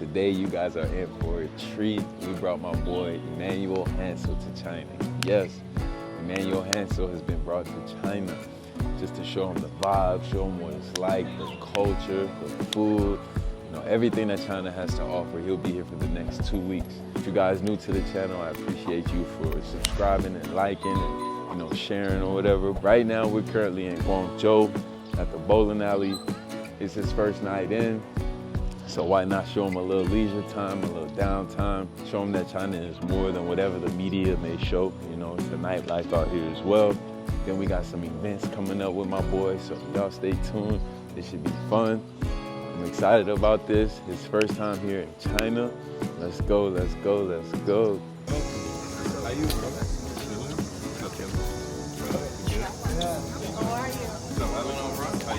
today you guys are in for a treat. We brought my boy Emmanuel Hansel to China. Yes, Emmanuel Hansel has been brought to China just to show him the vibe, show him what it's like, the culture, the food, you know, everything that China has to offer. He'll be here for the next 2 weeks. If you guys new to the channel, I appreciate you for subscribing and liking and, you know, sharing or whatever. Right now, we're currently in Guangzhou at the bowling alley. It's his first night in, so why not show him a little leisure time, a little downtime, show him that China is more than whatever the media may show. You know, it's a nightlife out here as well. Then we got some events coming up with my boy, so y'all stay tuned. It should be fun. I'm excited about this. His first time here in China. Let's go, let's go, let's go. How you, bro? Okay. How are you?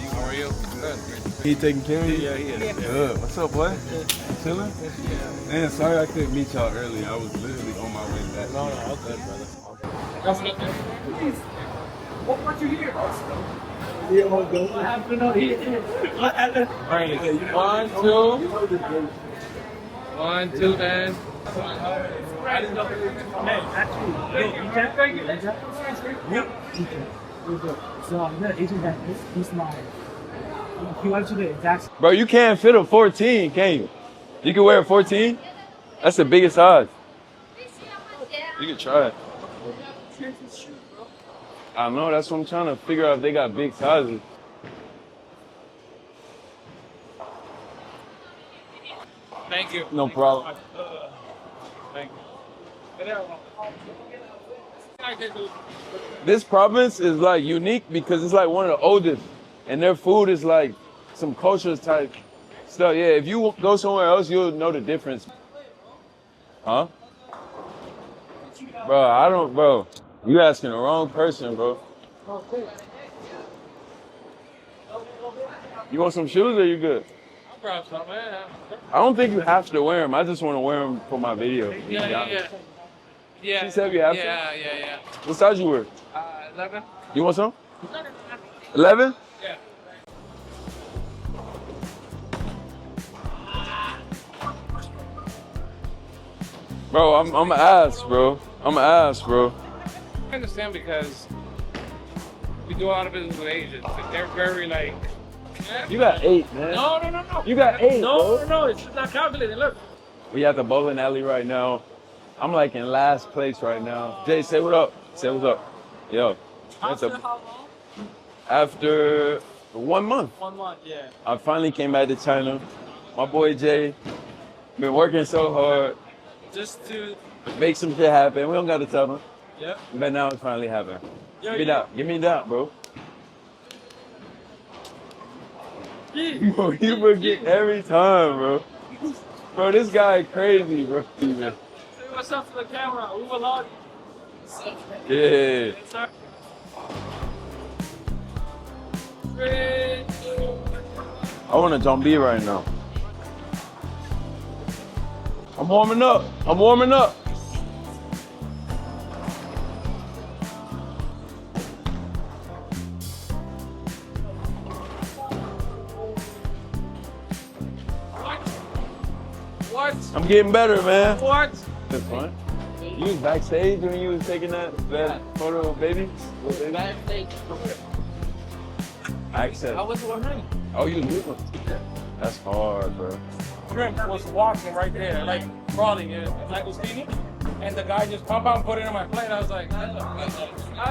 How are you? Good. He taking care of you? Yeah, he is. Good. What's up, boy? Chilling? Man, sorry I couldn't meet y'all earlier. I was literally on my way back. No, all good, brother. What brought you here? What happened out here? What happened? Right. 1, 2. 1, 2, and... So the agent that he's my. He went to the exact. Bro, you can't fit a 14, can you? You can wear a 14? That's the biggest size. You can try it. I know, that's what I'm trying to figure out if they got big sizes. Thank you. No problem. Thank you. This province is like unique because it's like one of the oldest, and their food is like some culture type stuff. Yeah, if you go somewhere else, you'll know the difference. Huh? Bro, you asking the wrong person, bro. You want some shoes or you good? I'll grab some, man. I don't think you have to wear them. I just want to wear them for my video. Yeah. She said you have to? Yeah. What size you wear? 11. You want some? 11? Yeah. Bro, I'm an ass, bro. I'm an ass, bro. I understand because we do a lot of business with Asians. They're very like... You got 8, man. No. You got 8, bro. No, it's not calculated. Look. We at the bowling alley right now. I'm like in last place right now. Jay, say what up. Say what's up. Yo. After how long? After 1 month. 1 month, yeah. I finally came back to China. My boy Jay been working so hard. Just to. Make some shit happen. We don't gotta tell him. Yeah. But now it's finally happening. Yo, Give me that. Give me that, bro. Bro, you forget every time, bro. Bro, this guy crazy, bro. Say what's up to the camera. We will love you. Yeah. Yes, sir. I want to jump B right now. I'm warming up. I'm warming up. What? I'm getting better, man. What? That's fun. You was backstage when you was taking that photo of baby? Backstage. Access. I was wondering. Oh, you knew. That's hard, bro. Shrimp was walking right there, like crawling in like was eating, and the guy just popped out and put it on my plate. I was like,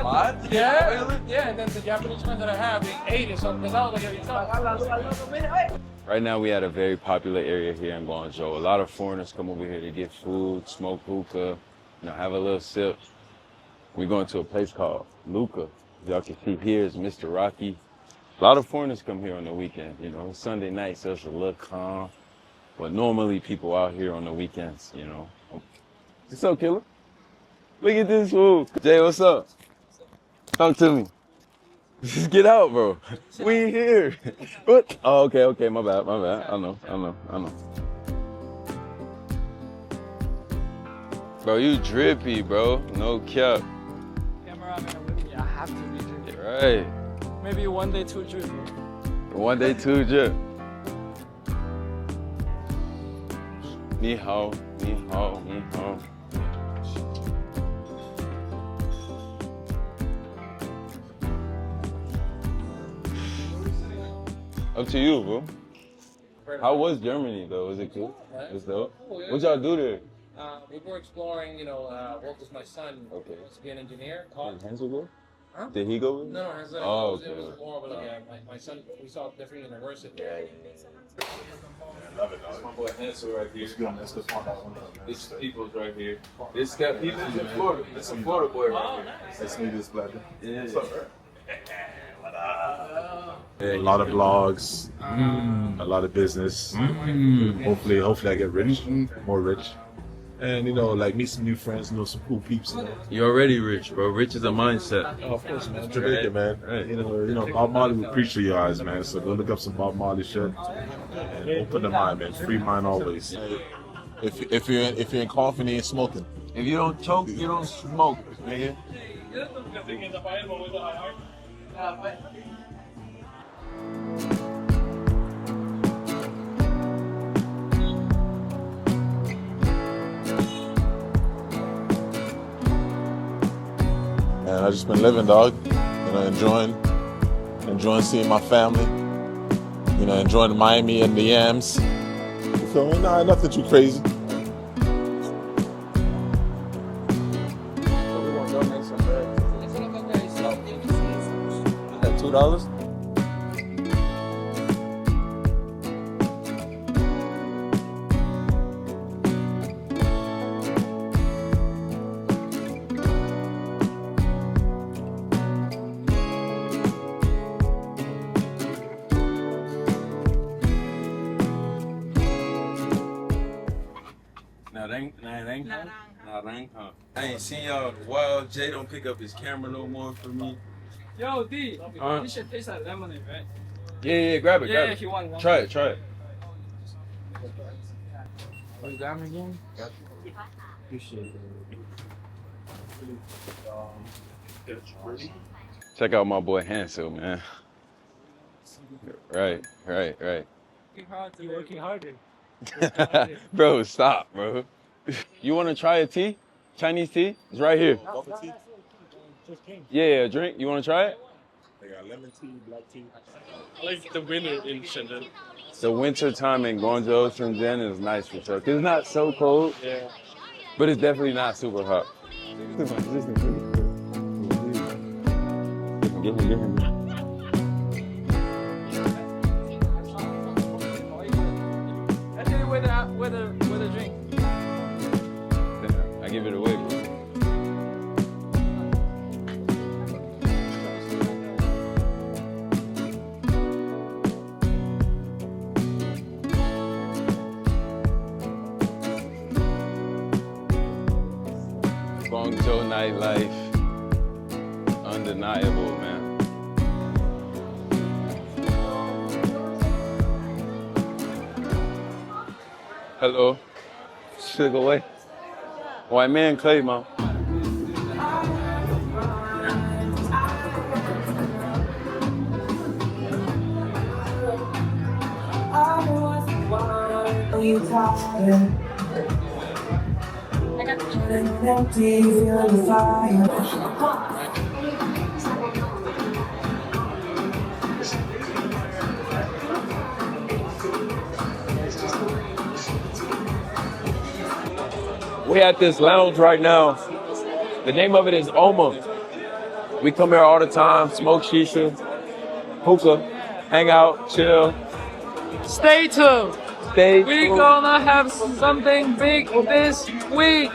What? yeah. And then the Japanese friends that I have, they ate it. So because I was like, Right now, we at a very popular area here in Guangzhou. A lot of foreigners come over here to get food, smoke hookah, you know, have a little sip. We're going to a place called Luca. Y'all can see here is Mr. Rocky. A lot of foreigners come here on the weekend. You know, Sunday night, so it's a little calm. But normally people out here on the weekends, you know. What's up, killer? Look at this fool. Jay, what's up? Talk to me. Just get out, bro. We ain't here. What? Oh, okay, my bad. I know. Bro, you drippy, bro. No cap. Cameraman with me. I have to be drippy. Right. Maybe 1 day 2 drippy. 1 day 2 drip. Ni hao, ni hao, ni hao. Up to you, bro. How was Germany though? Was it cool? It was dope. What y'all do there? We were exploring, worked with my son. Okay. Wants to be an engineer. Did Hansel go? Huh? Did he go with you? No, Hansel. Oh, It was okay. more of my son. We saw different universities. Love it, dog. My boy Hansel right here. This people's right here. This guy, he's in Florida. This is a Florida boy right here. Let's meet this black. Yeah. A lot of vlogs, a lot of business. Hopefully I get rich, more rich, and like meet some new friends, some cool peeps. You're already rich, bro. Rich is a mindset. Oh, of course, man. Jamaica, man. Right. Bob Marley will preach to you guys, man. So go look up some Bob Marley shit and open the mind, man. Free mind always. If you're in coffee, you ain't smoking. If you don't choke, you don't smoke, nigga. And I just been living, dog. Enjoying seeing my family. Enjoying Miami and the yams. So nothing too crazy. $2? I ain't seen y'all in a while. Jay don't pick up his camera no more for me. Yo, D, you should taste that lemonade, right? Yeah, grab it, Yeah, if you want. Try it. You got me again? Check out my boy Hansel, man. Right. You're working harder. Bro, stop, bro. You want to try a tea? Chinese tea? It's right here. Yeah, a drink. You want to try it? They got lemon tea, black tea. I like the winter in Shenzhen. The winter time in Guangzhou, Shenzhen is nice for sure. 'Cause it's not so cold, Yeah. but it's definitely not super hot. Give him. I tell you where the drink. I give it away, bro. Guangzhou nightlife, undeniable, man. Hello. Should go away. White man, Clay, man. We're at this lounge right now. The name of it is Oma. We come here all the time, smoke shisha, hookah, hang out, chill. Stay tuned. We're We're gonna have something big this week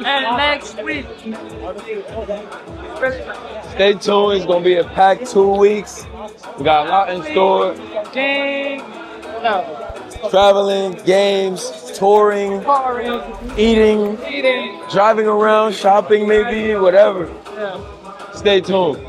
and next week. Stay tuned. It's gonna be a packed 2 weeks. We got a lot in store. Gang. No. Traveling, games, touring, Party. eating, Eating. driving around, shopping maybe, whatever. Yeah. Stay tuned.